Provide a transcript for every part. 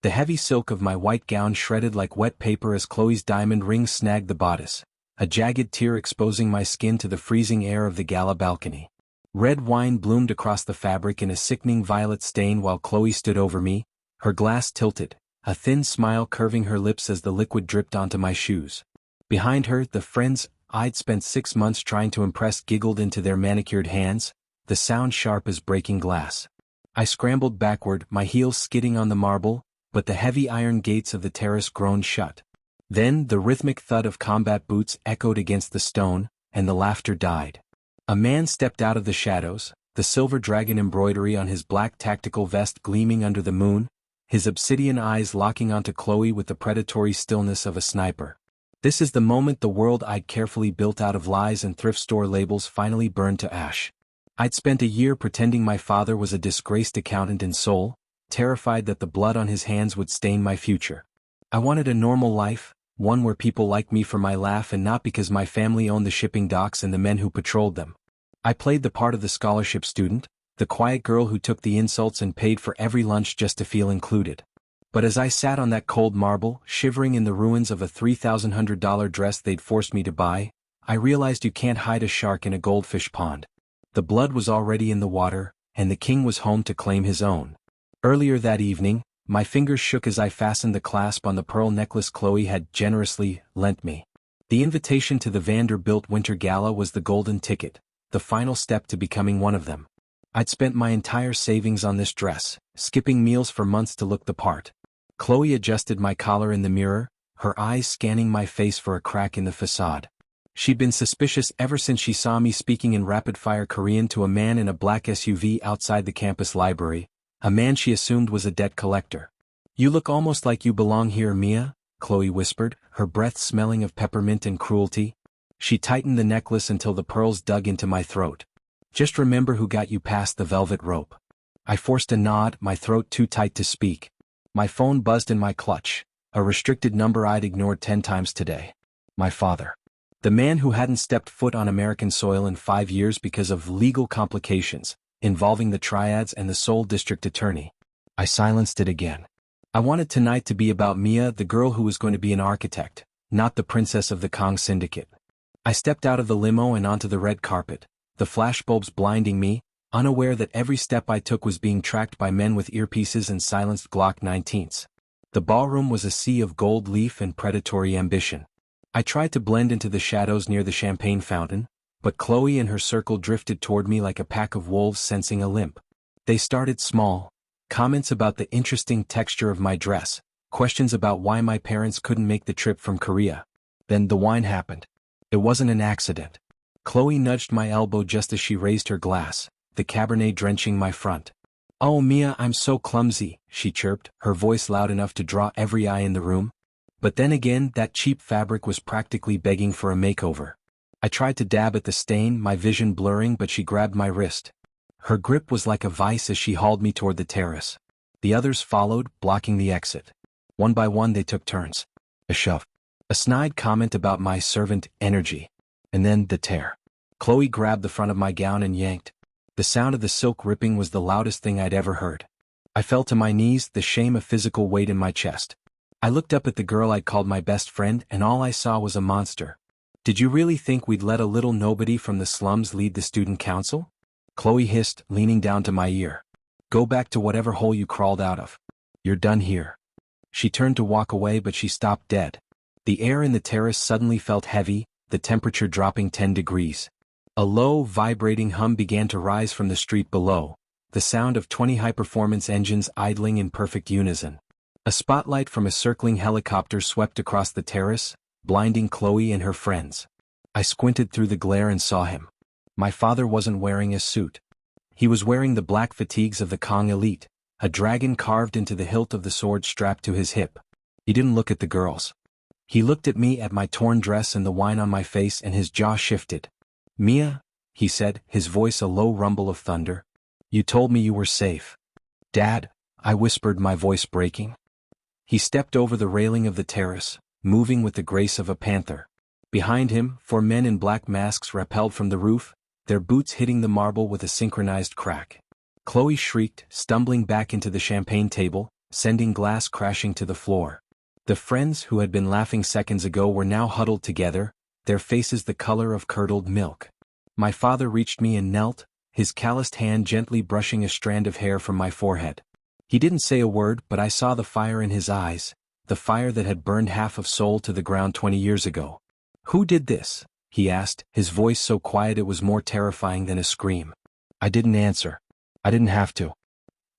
The heavy silk of my white gown shredded like wet paper as Chloe's diamond ring snagged the bodice, a jagged tear exposing my skin to the freezing air of the gala balcony. Red wine bloomed across the fabric in a sickening violet stain while Chloe stood over me, her glass tilted, a thin smile curving her lips as the liquid dripped onto my shoes. Behind her, the friends I'd spent 6 months trying to impress giggled into their manicured hands, the sound sharp as breaking glass. I scrambled backward, my heels skidding on the marble, but the heavy iron gates of the terrace groaned shut. Then the rhythmic thud of combat boots echoed against the stone, and the laughter died. A man stepped out of the shadows, the silver dragon embroidery on his black tactical vest gleaming under the moon, his obsidian eyes locking onto Chloe with the predatory stillness of a sniper. This is the moment the world I'd carefully built out of lies and thrift store labels finally burned to ash. I'd spent a year pretending my father was a disgraced accountant in Seoul, terrified that the blood on his hands would stain my future. I wanted a normal life, one where people liked me for my laugh and not because my family owned the shipping docks and the men who patrolled them. I played the part of the scholarship student, the quiet girl who took the insults and paid for every lunch just to feel included. But as I sat on that cold marble, shivering in the ruins of a $3,100 dress they'd forced me to buy, I realized you can't hide a shark in a goldfish pond. The blood was already in the water, and the king was home to claim his own. Earlier that evening, my fingers shook as I fastened the clasp on the pearl necklace Chloe had generously lent me. The invitation to the Vanderbilt Winter Gala was the golden ticket, the final step to becoming one of them. I'd spent my entire savings on this dress, skipping meals for months to look the part. Chloe adjusted my collar in the mirror, her eyes scanning my face for a crack in the facade. She'd been suspicious ever since she saw me speaking in rapid-fire Korean to a man in a black SUV outside the campus library, a man she assumed was a debt collector. "You look almost like you belong here, Mia," Chloe whispered, her breath smelling of peppermint and cruelty. She tightened the necklace until the pearls dug into my throat. "Just remember who got you past the velvet rope." I forced a nod, my throat too tight to speak. My phone buzzed in my clutch, a restricted number I'd ignored 10 times today. My father. The man who hadn't stepped foot on American soil in 5 years because of legal complications, involving the triads and the Seoul district attorney. I silenced it again. I wanted tonight to be about Mia, the girl who was going to be an architect, not the princess of the Kong syndicate. I stepped out of the limo and onto the red carpet, the flashbulbs blinding me, unaware that every step I took was being tracked by men with earpieces and silenced Glock 19s. The ballroom was a sea of gold leaf and predatory ambition. I tried to blend into the shadows near the champagne fountain, but Chloe and her circle drifted toward me like a pack of wolves sensing a limp. They started small. Comments about the interesting texture of my dress, questions about why my parents couldn't make the trip from Korea. Then the wine happened. It wasn't an accident. Chloe nudged my elbow just as she raised her glass, the Cabernet drenching my front. "Oh Mia, I'm so clumsy," she chirped, her voice loud enough to draw every eye in the room. But then again, that cheap fabric was practically begging for a makeover. I tried to dab at the stain, my vision blurring, but she grabbed my wrist. Her grip was like a vice as she hauled me toward the terrace. The others followed, blocking the exit. One by one they took turns. A shove. A snide comment about my servant energy. And then the tear. Chloe grabbed the front of my gown and yanked. The sound of the silk ripping was the loudest thing I'd ever heard. I fell to my knees, the shame of physical weight in my chest. I looked up at the girl I'd called my best friend, and all I saw was a monster. "Did you really think we'd let a little nobody from the slums lead the student council?" Chloe hissed, leaning down to my ear. "Go back to whatever hole you crawled out of. You're done here." She turned to walk away, but she stopped dead. The air in the terrace suddenly felt heavy, the temperature dropping 10 degrees. A low, vibrating hum began to rise from the street below, the sound of 20 high-performance engines idling in perfect unison. A spotlight from a circling helicopter swept across the terrace, blinding Chloe and her friends. I squinted through the glare and saw him. My father wasn't wearing a suit. He was wearing the black fatigues of the Kong elite, a dragon carved into the hilt of the sword strapped to his hip. He didn't look at the girls. He looked at me, at my torn dress and the wine on my face, and his jaw shifted. "Mia," he said, his voice a low rumble of thunder. "You told me you were safe." "Dad," I whispered, my voice breaking. He stepped over the railing of the terrace, moving with the grace of a panther. Behind him, 4 men in black masks rappelled from the roof, their boots hitting the marble with a synchronized crack. Chloe shrieked, stumbling back into the champagne table, sending glass crashing to the floor. The friends who had been laughing seconds ago were now huddled together, their faces the color of curdled milk. My father reached me and knelt, his calloused hand gently brushing a strand of hair from my forehead. He didn't say a word, but I saw the fire in his eyes, the fire that had burned half of Seoul to the ground 20 years ago. "Who did this?" he asked, his voice so quiet it was more terrifying than a scream. I didn't answer. I didn't have to.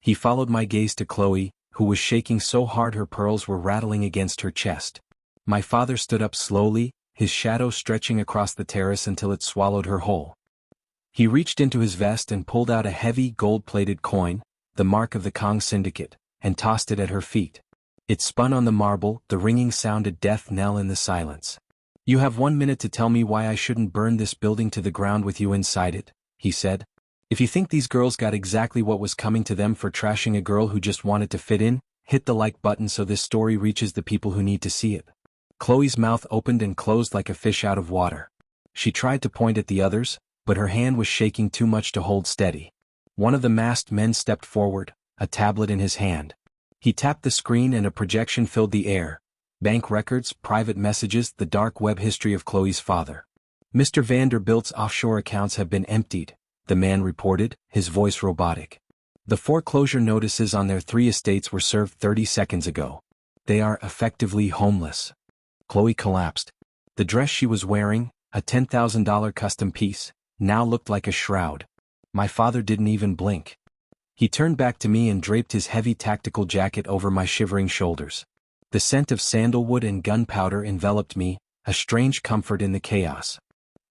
He followed my gaze to Chloe, who was shaking so hard her pearls were rattling against her chest. My father stood up slowly, his shadow stretching across the terrace until it swallowed her whole. He reached into his vest and pulled out a heavy gold-plated coin, the mark of the Kong Syndicate, and tossed it at her feet. It spun on the marble, the ringing sound a death knell in the silence. "You have 1 minute to tell me why I shouldn't burn this building to the ground with you inside it," he said. "If you think these girls got exactly what was coming to them for trashing a girl who just wanted to fit in, hit the like button so this story reaches the people who need to see it." Chloe's mouth opened and closed like a fish out of water. She tried to point at the others, but her hand was shaking too much to hold steady. One of the masked men stepped forward, a tablet in his hand. He tapped the screen and a projection filled the air. Bank records, private messages, the dark web history of Chloe's father. "Mr. Vanderbilt's offshore accounts have been emptied," the man reported, his voice robotic. "The foreclosure notices on their 3 estates were served 30 seconds ago. They are effectively homeless." Chloe collapsed. The dress she was wearing, a $10,000 custom piece, now looked like a shroud. My father didn't even blink. He turned back to me and draped his heavy tactical jacket over my shivering shoulders. The scent of sandalwood and gunpowder enveloped me, a strange comfort in the chaos.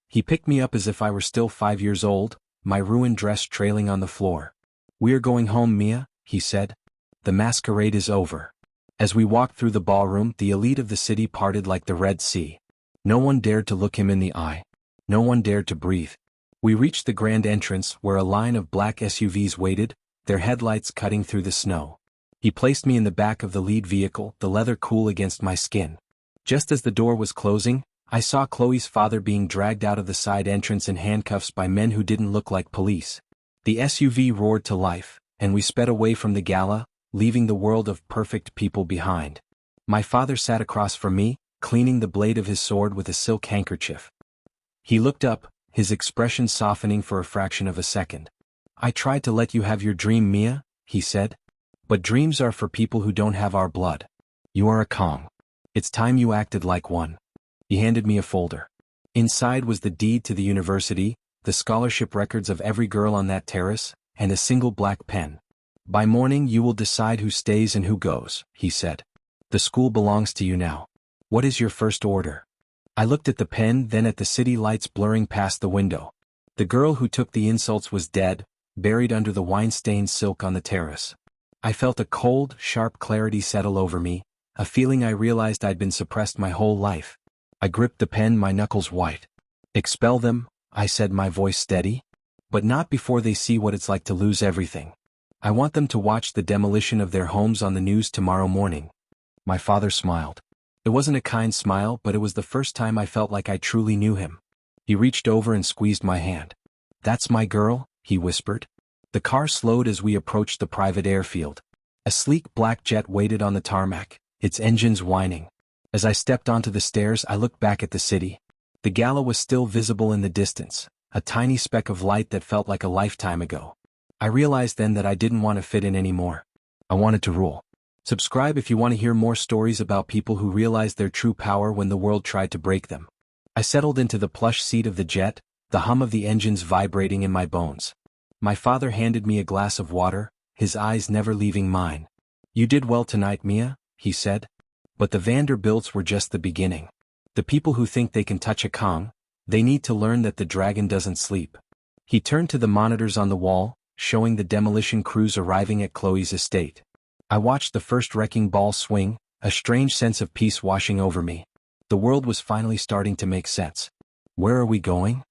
He picked me up as if I were still 5 years old, my ruined dress trailing on the floor. "We're going home, Mia," he said. "The masquerade is over." As we walked through the ballroom, the elite of the city parted like the Red Sea. No one dared to look him in the eye. No one dared to breathe. We reached the grand entrance where a line of black SUVs waited, their headlights cutting through the snow. He placed me in the back of the lead vehicle, the leather cool against my skin. Just as the door was closing, I saw Chloe's father being dragged out of the side entrance in handcuffs by men who didn't look like police. The SUV roared to life, and we sped away from the gala, leaving the world of perfect people behind. My father sat across from me, cleaning the blade of his sword with a silk handkerchief. He looked up, his expression softening for a fraction of a second. "I tried to let you have your dream, Mia," he said. "But dreams are for people who don't have our blood. You are a Kong. It's time you acted like one." He handed me a folder. Inside was the deed to the university, the scholarship records of every girl on that terrace, and a single black pen. "By morning you will decide who stays and who goes," he said. "The school belongs to you now. What is your first order?" I looked at the pen, then at the city lights blurring past the window. The girl who took the insults was dead, buried under the wine-stained silk on the terrace. I felt a cold, sharp clarity settle over me, a feeling I realized I'd been suppressed my whole life. I gripped the pen, my knuckles white. "Expel them," I said, my voice steady. "But not before they see what it's like to lose everything. I want them to watch the demolition of their homes on the news tomorrow morning." My father smiled. It wasn't a kind smile, but it was the first time I felt like I truly knew him. He reached over and squeezed my hand. "That's my girl," he whispered. The car slowed as we approached the private airfield. A sleek black jet waited on the tarmac, its engines whining. As I stepped onto the stairs, I looked back at the city. The gala was still visible in the distance, a tiny speck of light that felt like a lifetime ago. I realized then that I didn't want to fit in anymore. I wanted to rule. Subscribe if you want to hear more stories about people who realized their true power when the world tried to break them. I settled into the plush seat of the jet, the hum of the engines vibrating in my bones. My father handed me a glass of water, his eyes never leaving mine. "You did well tonight, Mia," he said. "But the Vanderbilts were just the beginning. The people who think they can touch a Kong, they need to learn that the dragon doesn't sleep." He turned to the monitors on the wall, showing the demolition crews arriving at Chloe's estate. I watched the first wrecking ball swing, a strange sense of peace washing over me. The world was finally starting to make sense. "Where are we going?"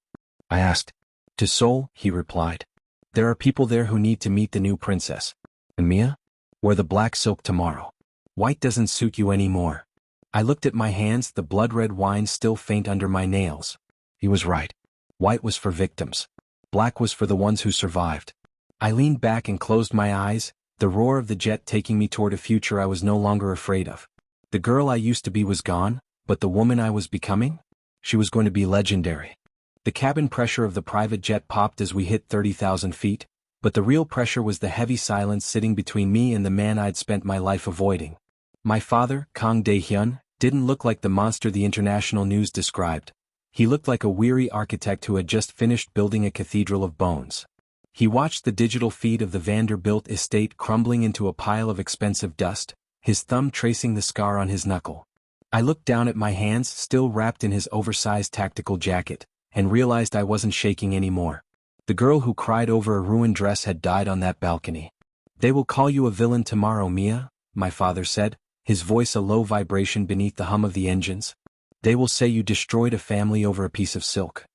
I asked. "To Seoul," he replied. "There are people there who need to meet the new princess." "And Mia?" "Wear the black silk tomorrow. White doesn't suit you anymore." I looked at my hands, the blood-red wine still faint under my nails. He was right. White was for victims. Black was for the ones who survived. I leaned back and closed my eyes, the roar of the jet taking me toward a future I was no longer afraid of. The girl I used to be was gone, but the woman I was becoming? She was going to be legendary. The cabin pressure of the private jet popped as we hit 30,000 feet, but the real pressure was the heavy silence sitting between me and the man I'd spent my life avoiding. My father, Kang Dae-hyun, didn't look like the monster the international news described. He looked like a weary architect who had just finished building a cathedral of bones. He watched the digital feed of the Vanderbilt estate crumbling into a pile of expensive dust, his thumb tracing the scar on his knuckle. I looked down at my hands, still wrapped in his oversized tactical jacket, and realized I wasn't shaking anymore. The girl who cried over a ruined dress had died on that balcony. "They will call you a villain tomorrow, Mia," my father said, his voice a low vibration beneath the hum of the engines. "They will say you destroyed a family over a piece of silk.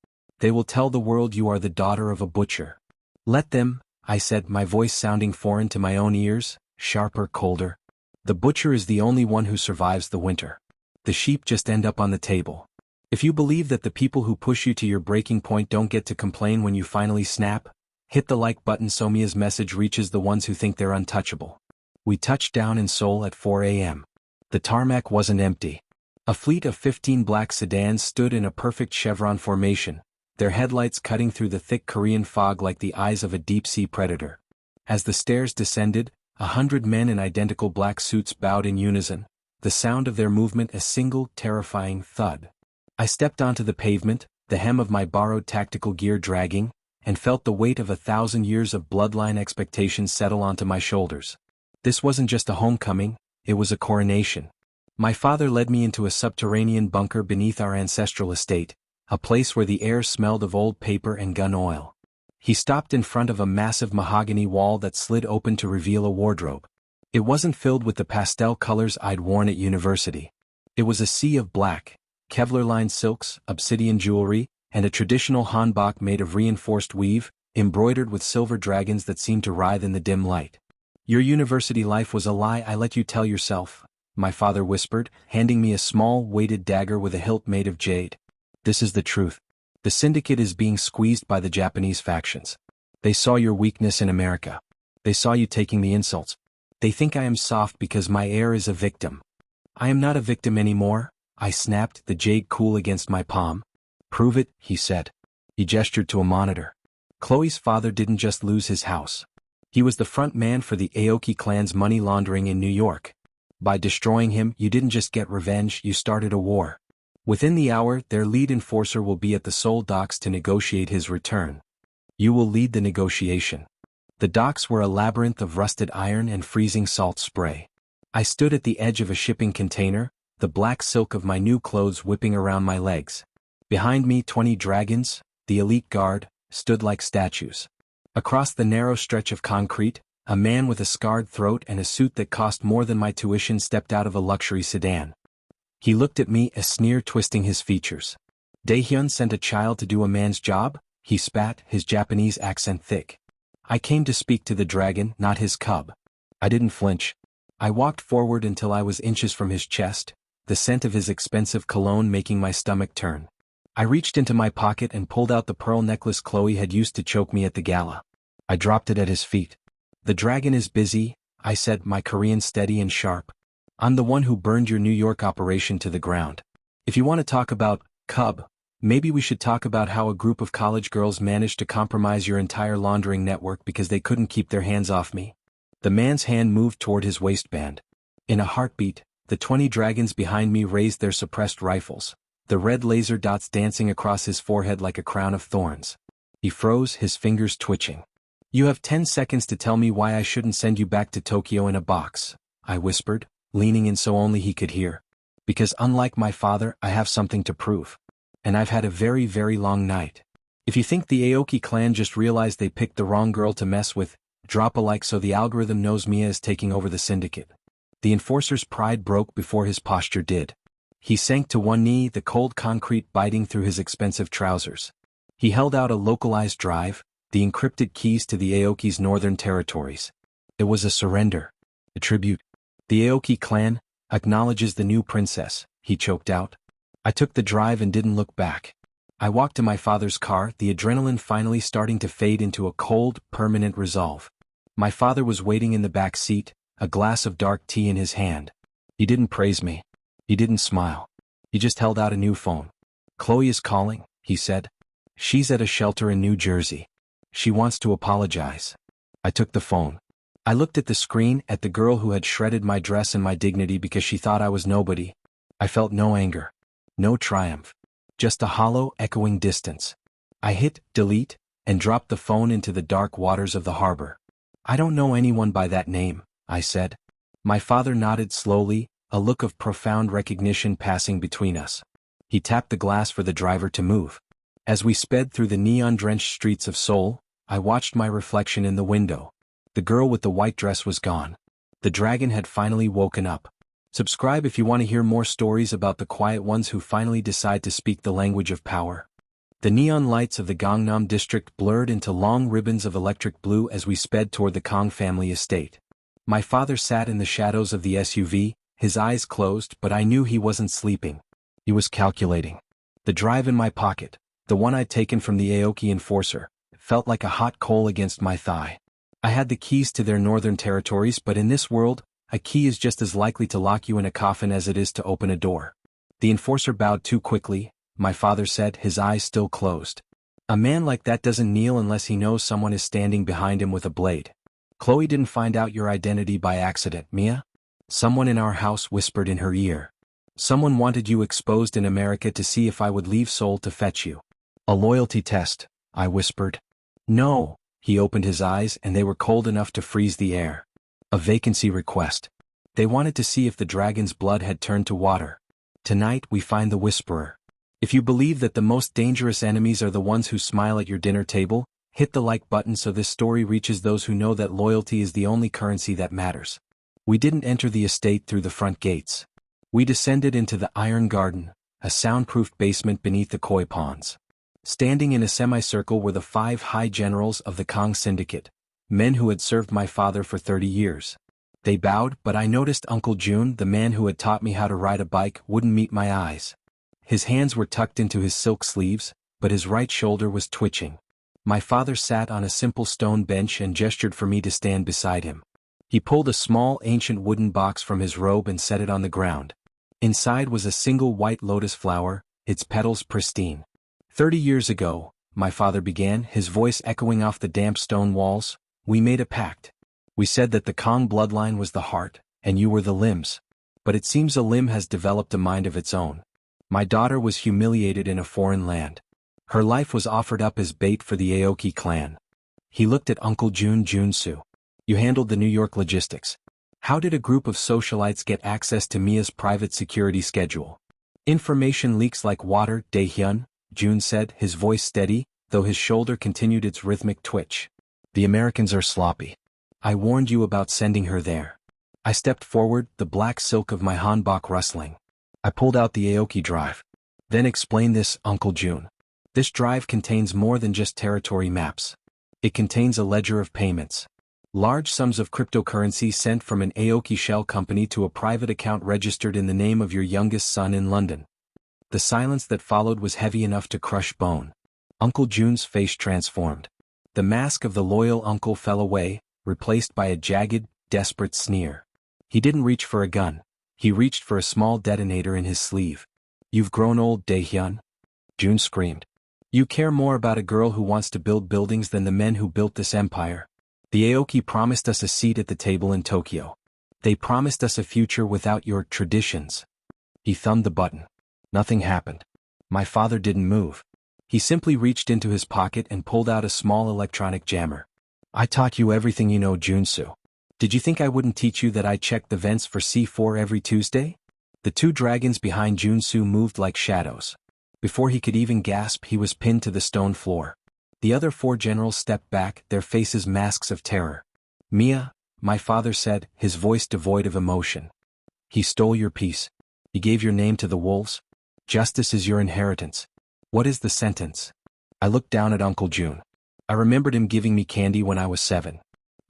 They will tell the world you are the daughter of a butcher." "Let them," I said, my voice sounding foreign to my own ears, sharper, colder. "The butcher is the only one who survives the winter. The sheep just end up on the table. If you believe that the people who push you to your breaking point don't get to complain when you finally snap, hit the like button so Mia's message reaches the ones who think they're untouchable." We touched down in Seoul at 4 a.m. The tarmac wasn't empty. A fleet of 15 black sedans stood in a perfect chevron formation, their headlights cutting through the thick Korean fog like the eyes of a deep-sea predator. As the stairs descended, 100 men in identical black suits bowed in unison, the sound of their movement a single, terrifying thud. I stepped onto the pavement, the hem of my borrowed tactical gear dragging, and felt the weight of 1,000 years of bloodline expectations settle onto my shoulders. This wasn't just a homecoming, it was a coronation. My father led me into a subterranean bunker beneath our ancestral estate, a place where the air smelled of old paper and gun oil. He stopped in front of a massive mahogany wall that slid open to reveal a wardrobe. It wasn't filled with the pastel colors I'd worn at university. It was a sea of black, Kevlar-lined silks, obsidian jewelry, and a traditional hanbok made of reinforced weave, embroidered with silver dragons that seemed to writhe in the dim light. "Your university life was a lie I let you tell yourself," my father whispered, handing me a small, weighted dagger with a hilt made of jade. "This is the truth. The syndicate is being squeezed by the Japanese factions. They saw your weakness in America. They saw you taking the insults. They think I am soft because my heir is a victim. I am not a victim anymore," I snapped, the jade cool against my palm. "Prove it," he said. He gestured to a monitor. "Chloe's father didn't just lose his house. He was the front man for the Aoki clan's money laundering in New York. By destroying him, you didn't just get revenge, you started a war. Within the hour, their lead enforcer will be at the Seoul docks to negotiate his return. You will lead the negotiation." The docks were a labyrinth of rusted iron and freezing salt spray. I stood at the edge of a shipping container, the black silk of my new clothes whipping around my legs. Behind me 20 dragons, the elite guard, stood like statues. Across the narrow stretch of concrete, a man with a scarred throat and a suit that cost more than my tuition stepped out of a luxury sedan. He looked at me, a sneer twisting his features. "Dae-hyun sent a child to do a man's job?" he spat, his Japanese accent thick. "I came to speak to the dragon, not his cub." I didn't flinch. I walked forward until I was inches from his chest, the scent of his expensive cologne making my stomach turn. I reached into my pocket and pulled out the pearl necklace Chloe had used to choke me at the gala. I dropped it at his feet. "The dragon is busy," I said, my Korean steady and sharp. "I'm the one who burned your New York operation to the ground. If you want to talk about cub, maybe we should talk about how a group of college girls managed to compromise your entire laundering network because they couldn't keep their hands off me." The man's hand moved toward his waistband. In a heartbeat, the 20 dragons behind me raised their suppressed rifles, the red laser dots dancing across his forehead like a crown of thorns. He froze, his fingers twitching. "You have 10 seconds to tell me why I shouldn't send you back to Tokyo in a box," I whispered, leaning in so only he could hear. "Because unlike my father, I have something to prove. And I've had a very, very long night. If you think the Aoki clan just realized they picked the wrong girl to mess with, drop a like so the algorithm knows Mia is taking over the syndicate." The enforcer's pride broke before his posture did. He sank to one knee, the cold concrete biting through his expensive trousers. He held out a localized drive, the encrypted keys to the Aoki's northern territories. It was a surrender. A tribute. "The Aoki clan acknowledges the new princess," he choked out. I took the drive and didn't look back. I walked to my father's car, the adrenaline finally starting to fade into a cold, permanent resolve. My father was waiting in the back seat, a glass of dark tea in his hand. He didn't praise me. He didn't smile. He just held out a new phone. "Chloe is calling," he said. "She's at a shelter in New Jersey. She wants to apologize." I took the phone. I looked at the screen, at the girl who had shredded my dress and my dignity because she thought I was nobody. I felt no anger. No triumph. Just a hollow, echoing distance. I hit delete and dropped the phone into the dark waters of the harbor. "I don't know anyone by that name," I said. My father nodded slowly, a look of profound recognition passing between us. He tapped the glass for the driver to move. As we sped through the neon-drenched streets of Seoul, I watched my reflection in the window. The girl with the white dress was gone. The dragon had finally woken up. Subscribe if you want to hear more stories about the quiet ones who finally decide to speak the language of power. The neon lights of the Gangnam district blurred into long ribbons of electric blue as we sped toward the Kang family estate. My father sat in the shadows of the SUV, his eyes closed, but I knew he wasn't sleeping. He was calculating. The drive in my pocket, the one I'd taken from the Aoki enforcer, felt like a hot coal against my thigh. I had the keys to their northern territories, but in this world, a key is just as likely to lock you in a coffin as it is to open a door. The enforcer bowed too quickly, my father said, his eyes still closed. "A man like that doesn't kneel unless he knows someone is standing behind him with a blade. Chloe didn't find out your identity by accident, Mia. Someone in our house whispered in her ear. Someone wanted you exposed in America to see if I would leave Seoul to fetch you." "A loyalty test," I whispered. "No." He opened his eyes and they were cold enough to freeze the air. "A vacancy request. They wanted to see if the dragon's blood had turned to water. Tonight we find the whisperer. If you believe that the most dangerous enemies are the ones who smile at your dinner table, hit the like button so this story reaches those who know that loyalty is the only currency that matters." We didn't enter the estate through the front gates. We descended into the Iron Garden, a soundproofed basement beneath the koi ponds. Standing in a semicircle were the 5 high generals of the Kang Syndicate, men who had served my father for 30 years. They bowed, but I noticed Uncle Jun, the man who had taught me how to ride a bike, wouldn't meet my eyes. His hands were tucked into his silk sleeves, but his right shoulder was twitching. My father sat on a simple stone bench and gestured for me to stand beside him. He pulled a small ancient wooden box from his robe and set it on the ground. Inside was a single white lotus flower, its petals pristine. 30 years ago, my father began, his voice echoing off the damp stone walls, "We made a pact. We said that the Kang bloodline was the heart, and you were the limbs. But it seems a limb has developed a mind of its own. My daughter was humiliated in a foreign land. Her life was offered up as bait for the Aoki clan." He looked at Uncle Junsu. "You handled the New York logistics. How did a group of socialites get access to Mia's private security schedule?" "Information leaks like water, Dae-hyun," Jun said, his voice steady, though his shoulder continued its rhythmic twitch. "The Americans are sloppy. I warned you about sending her there." I stepped forward, the black silk of my hanbok rustling. I pulled out the Aoki drive. "Then explain this, Uncle Jun. This drive contains more than just territory maps. It contains a ledger of payments. Large sums of cryptocurrency sent from an Aoki shell company to a private account registered in the name of your youngest son in London." The silence that followed was heavy enough to crush bone. Uncle Jun's face transformed. The mask of the loyal uncle fell away, replaced by a jagged, desperate sneer. He didn't reach for a gun. He reached for a small detonator in his sleeve. "You've grown old, Dae-hyun," Jun screamed. "You care more about a girl who wants to build buildings than the men who built this empire. The Aoki promised us a seat at the table in Tokyo. They promised us a future without your traditions." He thumbed the button. Nothing happened. My father didn't move. He simply reached into his pocket and pulled out a small electronic jammer. "I taught you everything you know, Junsu. Did you think I wouldn't teach you that I checked the vents for C4 every Tuesday?" The 2 dragons behind Junsu moved like shadows. Before he could even gasp, he was pinned to the stone floor. The other 4 generals stepped back, their faces masks of terror. "Mia," my father said, his voice devoid of emotion. "He stole your peace. He gave your name to the wolves. Justice is your inheritance. What is the sentence?" I looked down at Uncle Jun. I remembered him giving me candy when I was 7.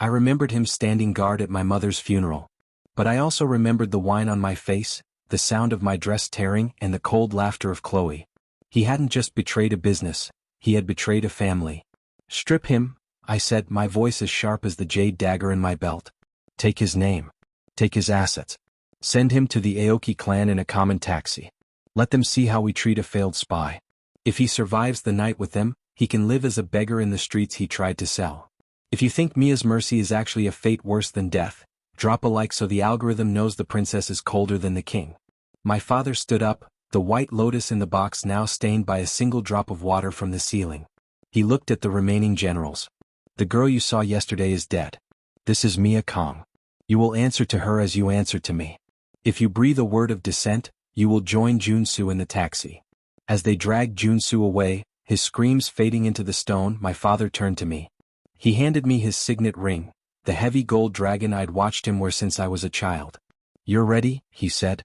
I remembered him standing guard at my mother's funeral. But I also remembered the wine on my face, the sound of my dress tearing, and the cold laughter of Chloe. He hadn't just betrayed a business, he had betrayed a family. "Strip him," I said, my voice as sharp as the jade dagger in my belt. Take his name. Take his assets. Send him to the Aoki clan in a common taxi. Let them see how we treat a failed spy. If he survives the night with them, he can live as a beggar in the streets he tried to sell. If you think Mia's mercy is actually a fate worse than death, drop a like so the algorithm knows the princess is colder than the king. My father stood up, the white lotus in the box now stained by a single drop of water from the ceiling. He looked at the remaining generals. The girl you saw yesterday is dead. This is Mia Kong. You will answer to her as you answered to me. If you breathe a word of dissent, you will join Junsu in the taxi. As they dragged Junsu away, his screams fading into the stone, my father turned to me. He handed me his signet ring, the heavy gold dragon I'd watched him wear since I was a child. You're ready, he said.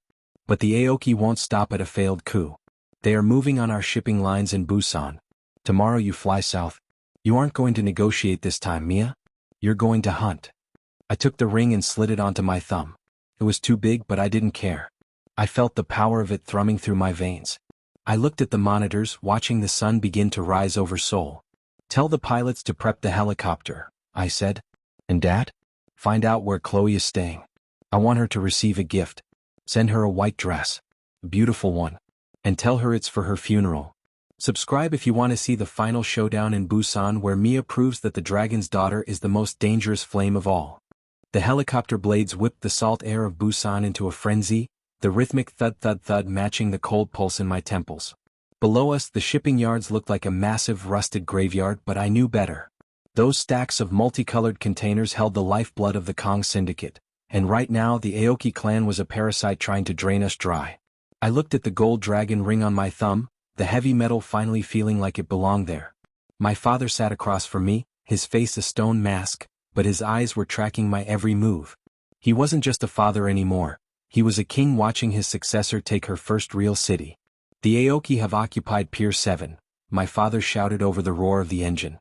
But the Aoki won't stop at a failed coup. They are moving on our shipping lines in Busan. Tomorrow you fly south. You aren't going to negotiate this time, Mia. You're going to hunt. I took the ring and slid it onto my thumb. It was too big, but I didn't care. I felt the power of it thrumming through my veins. I looked at the monitors, watching the sun begin to rise over Seoul. Tell the pilots to prep the helicopter, I said. And Dad? Find out where Chloe is staying. I want her to receive a gift. Send her a white dress. A beautiful one. And tell her it's for her funeral. Subscribe if you want to see the final showdown in Busan where Mia proves that the dragon's daughter is the most dangerous flame of all. The helicopter blades whipped the salt air of Busan into a frenzy, the rhythmic thud-thud-thud matching the cold pulse in my temples. Below us the shipping yards looked like a massive rusted graveyard, but I knew better. Those stacks of multicolored containers held the lifeblood of the Kong Syndicate, and right now the Aoki clan was a parasite trying to drain us dry. I looked at the gold dragon ring on my thumb, the heavy metal finally feeling like it belonged there. My father sat across from me, his face a stone mask, but his eyes were tracking my every move. He wasn't just a father anymore, he was a king watching his successor take her first real city. The Aoki have occupied Pier 7, my father shouted over the roar of the engine.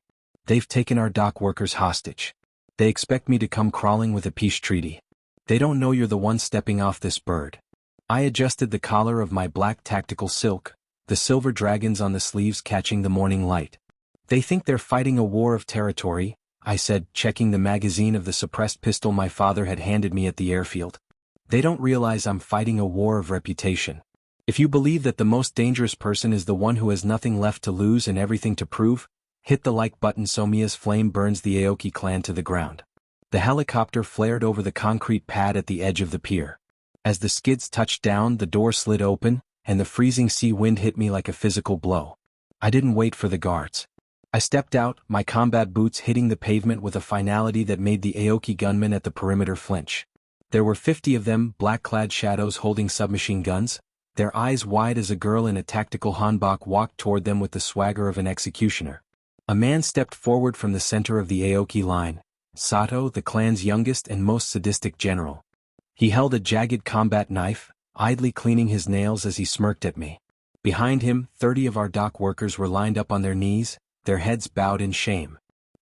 They've taken our dock workers hostage. They expect me to come crawling with a peace treaty. They don't know you're the one stepping off this bird. I adjusted the collar of my black tactical silk, the silver dragons on the sleeves catching the morning light. They think they're fighting a war of territory, I said, checking the magazine of the suppressed pistol my father had handed me at the airfield. They don't realize I'm fighting a war of reputation. If you believe that the most dangerous person is the one who has nothing left to lose and everything to prove, hit the like button so Mia's flame burns the Aoki clan to the ground. The helicopter flared over the concrete pad at the edge of the pier. As the skids touched down, the door slid open, and the freezing sea wind hit me like a physical blow. I didn't wait for the guards. I stepped out, my combat boots hitting the pavement with a finality that made the Aoki gunmen at the perimeter flinch. There were 50 of them, black-clad shadows holding submachine guns, their eyes wide as a girl in a tactical hanbok walked toward them with the swagger of an executioner. A man stepped forward from the center of the Aoki line, Sato, the clan's youngest and most sadistic general. He held a jagged combat knife, idly cleaning his nails as he smirked at me. Behind him, 30 of our dock workers were lined up on their knees, their heads bowed in shame.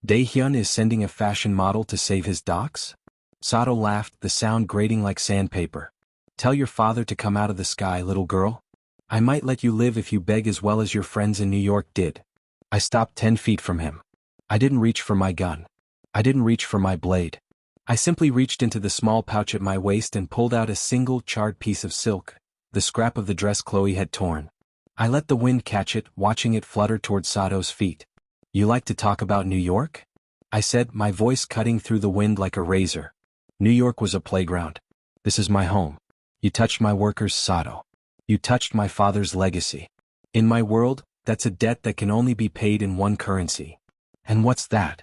Daehyun is sending a fashion model to save his docks? Sato laughed, the sound grating like sandpaper. Tell your father to come out of the sky, little girl. I might let you live if you beg as well as your friends in New York did. I stopped 10 feet from him. I didn't reach for my gun. I didn't reach for my blade. I simply reached into the small pouch at my waist and pulled out a single charred piece of silk, the scrap of the dress Chloe had torn. I let the wind catch it, watching it flutter toward Sato's feet. You like to talk about New York? I said, my voice cutting through the wind like a razor. New York was a playground. This is my home. You touched my workers, Sato. You touched my father's legacy. In my world, that's a debt that can only be paid in one currency. And what's that?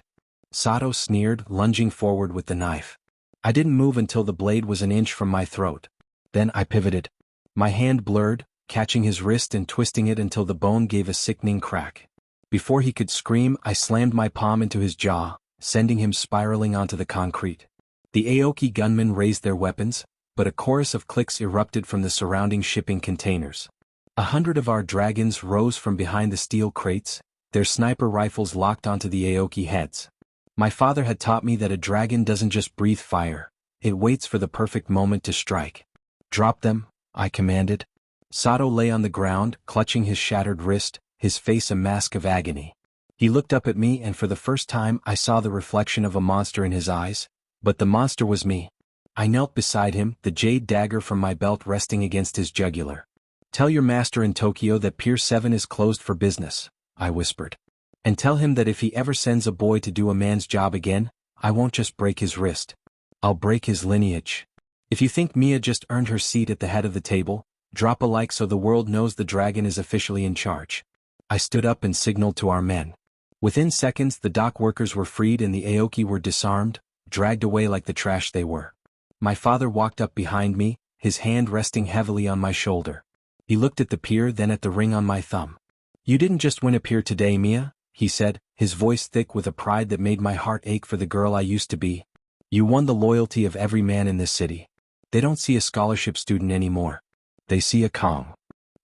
Sato sneered, lunging forward with the knife. I didn't move until the blade was an inch from my throat. Then I pivoted. My hand blurred, catching his wrist and twisting it until the bone gave a sickening crack. Before he could scream, I slammed my palm into his jaw, sending him spiraling onto the concrete. The Aoki gunmen raised their weapons, but a chorus of clicks erupted from the surrounding shipping containers. 100 of our dragons rose from behind the steel crates, their sniper rifles locked onto the Aoki heads. My father had taught me that a dragon doesn't just breathe fire, it waits for the perfect moment to strike. Drop them, I commanded. Sato lay on the ground, clutching his shattered wrist, his face a mask of agony. He looked up at me and for the first time I saw the reflection of a monster in his eyes, but the monster was me. I knelt beside him, the jade dagger from my belt resting against his jugular. "Tell your master in Tokyo that Pier 7 is closed for business," I whispered. "And tell him that if he ever sends a boy to do a man's job again, I won't just break his wrist. I'll break his lineage. If you think Mia just earned her seat at the head of the table, drop a like so the world knows the dragon is officially in charge." I stood up and signaled to our men. Within seconds the dock workers were freed and the Aoki were disarmed, dragged away like the trash they were. My father walked up behind me, his hand resting heavily on my shoulder. He looked at the pier, then at the ring on my thumb. "You didn't just win a pier today, Mia," he said, his voice thick with a pride that made my heart ache for the girl I used to be. "You won the loyalty of every man in this city. They don't see a scholarship student anymore. They see a Kong."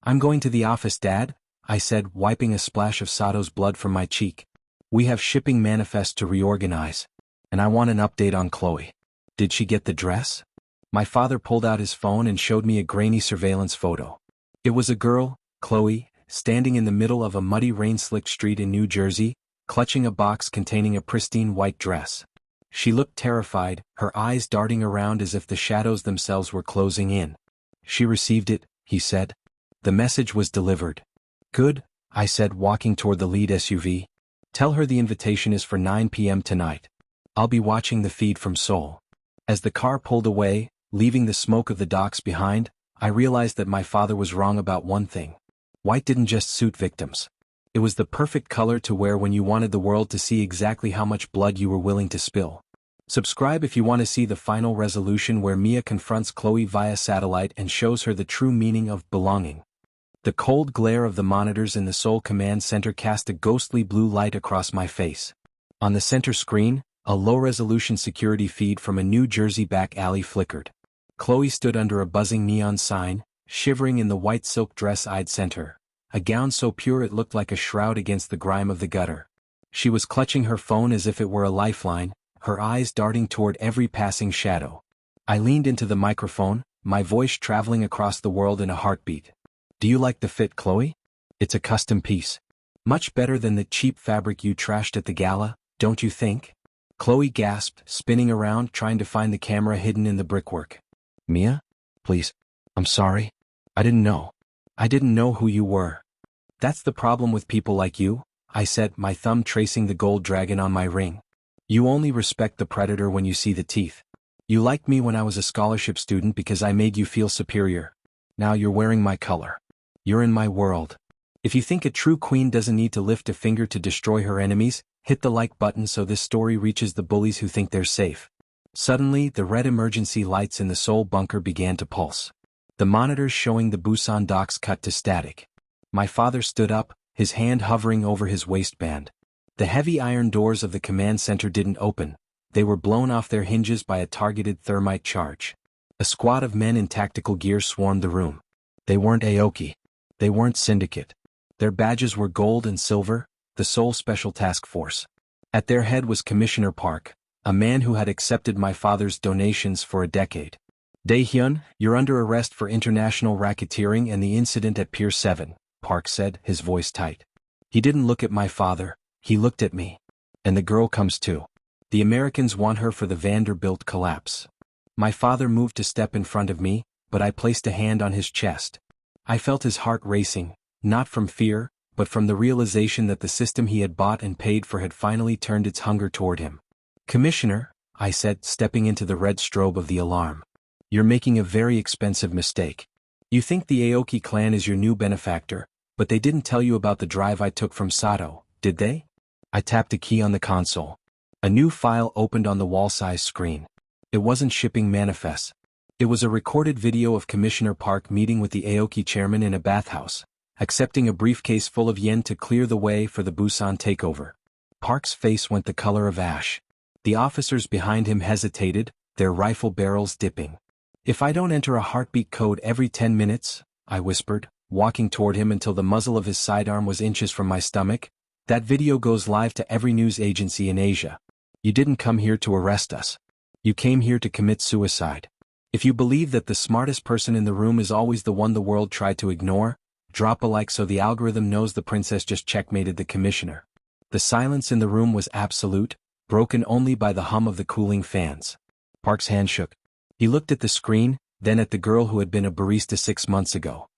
"I'm going to the office, Dad," I said, wiping a splash of Sato's blood from my cheek. "We have shipping manifests to reorganize. And I want an update on Chloe. Did she get the dress?" My father pulled out his phone and showed me a grainy surveillance photo. It was a girl, Chloe, standing in the middle of a muddy rain-slicked street in New Jersey, clutching a box containing a pristine white dress. She looked terrified, her eyes darting around as if the shadows themselves were closing in. "She received it," he said. "The message was delivered." "Good," I said, walking toward the lead SUV. "Tell her the invitation is for 9 p.m. tonight. I'll be watching the feed from Seoul." As the car pulled away, leaving the smoke of the docks behind, I realized that my father was wrong about one thing. White didn't just suit victims. It was the perfect color to wear when you wanted the world to see exactly how much blood you were willing to spill. Subscribe if you want to see the final resolution where Mia confronts Chloe via satellite and shows her the true meaning of belonging. The cold glare of the monitors in the Seoul Command Center cast a ghostly blue light across my face. On the center screen, a low-resolution security feed from a New Jersey back alley flickered. Chloe stood under a buzzing neon sign, shivering in the white silk dress I'd sent her, a gown so pure it looked like a shroud against the grime of the gutter. She was clutching her phone as if it were a lifeline, her eyes darting toward every passing shadow. I leaned into the microphone, my voice traveling across the world in a heartbeat. "Do you like the fit, Chloe? It's a custom piece. Much better than the cheap fabric you trashed at the gala, don't you think?" Chloe gasped, spinning around trying to find the camera hidden in the brickwork. "Mia? Please. I'm sorry. I didn't know. I didn't know who you were." "That's the problem with people like you," I said, my thumb tracing the gold dragon on my ring. "You only respect the predator when you see the teeth. You liked me when I was a scholarship student because I made you feel superior. Now you're wearing my color. You're in my world. If you think a true queen doesn't need to lift a finger to destroy her enemies, hit the like button so this story reaches the bullies who think they're safe." Suddenly, the red emergency lights in the Seoul bunker began to pulse. The monitors showing the Busan docks cut to static. My father stood up, his hand hovering over his waistband. The heavy iron doors of the command center didn't open. They were blown off their hinges by a targeted thermite charge. A squad of men in tactical gear swarmed the room. They weren't Aoki. They weren't Syndicate. Their badges were gold and silver, the Seoul Special Task Force. At their head was Commissioner Park, a man who had accepted my father's donations for a decade. "Dae-hyun, you're under arrest for international racketeering and the incident at Pier 7, Park said, his voice tight. He didn't look at my father, he looked at me. "And the girl comes too. The Americans want her for the Vanderbilt collapse." My father moved to step in front of me, but I placed a hand on his chest. I felt his heart racing, not from fear, but from the realization that the system he had bought and paid for had finally turned its hunger toward him. "Commissioner," I said, stepping into the red strobe of the alarm. "You're making a very expensive mistake. You think the Aoki clan is your new benefactor, but they didn't tell you about the drive I took from Sato, did they?" I tapped a key on the console. A new file opened on the wall-size screen. It wasn't shipping manifests. It was a recorded video of Commissioner Park meeting with the Aoki chairman in a bathhouse, accepting a briefcase full of yen to clear the way for the Busan takeover. Park's face went the color of ash. The officers behind him hesitated, their rifle barrels dipping. "If I don't enter a heartbeat code every 10 minutes, I whispered, walking toward him until the muzzle of his sidearm was inches from my stomach, "that video goes live to every news agency in Asia. You didn't come here to arrest us. You came here to commit suicide. If you believe that the smartest person in the room is always the one the world tried to ignore, drop a like so the algorithm knows the princess just checkmated the commissioner." The silence in the room was absolute, broken only by the hum of the cooling fans. Park's hand shook. He looked at the screen, then at the girl who had been a barista 6 months ago.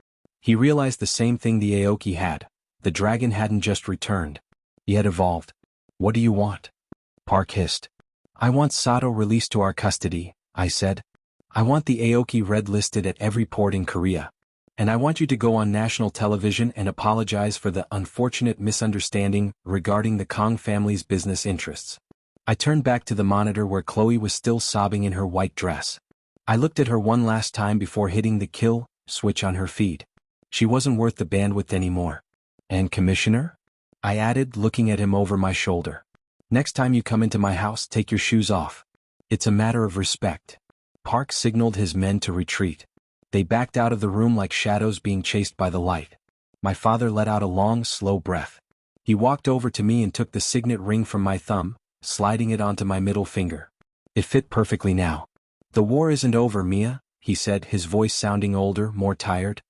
He realized the same thing the Aoki had. The dragon hadn't just returned. He had evolved. "What do you want?" Park hissed. "I want Sato released to our custody," I said. "I want the Aoki red-listed at every port in Korea. And I want you to go on national television and apologize for the unfortunate misunderstanding regarding the Kong family's business interests." I turned back to the monitor where Chloe was still sobbing in her white dress. I looked at her one last time before hitting the kill switch on her feed. She wasn't worth the bandwidth anymore. "And Commissioner?" I added, looking at him over my shoulder. "Next time you come into my house, take your shoes off. It's a matter of respect." Park signaled his men to retreat. They backed out of the room like shadows being chased by the light. My father let out a long, slow breath. He walked over to me and took the signet ring from my thumb, sliding it onto my middle finger. It fit perfectly now. "The war isn't over, Mia," he said, his voice sounding older, more tired.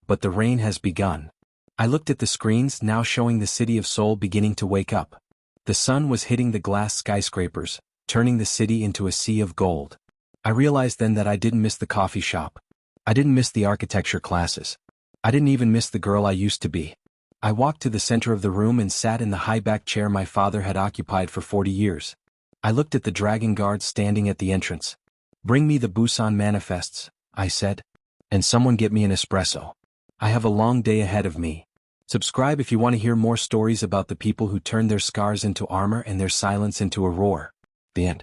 "But the rain has begun." I looked at the screens, now showing the city of Seoul beginning to wake up. The sun was hitting the glass skyscrapers, turning the city into a sea of gold. I realized then that I didn't miss the coffee shop. I didn't miss the architecture classes. I didn't even miss the girl I used to be. I walked to the center of the room and sat in the high-backed chair my father had occupied for 40 years. I looked at the dragon guard standing at the entrance. "Bring me the Busan manifests," I said. "And someone get me an espresso. I have a long day ahead of me." Subscribe if you want to hear more stories about the people who turned their scars into armor and their silence into a roar. The end.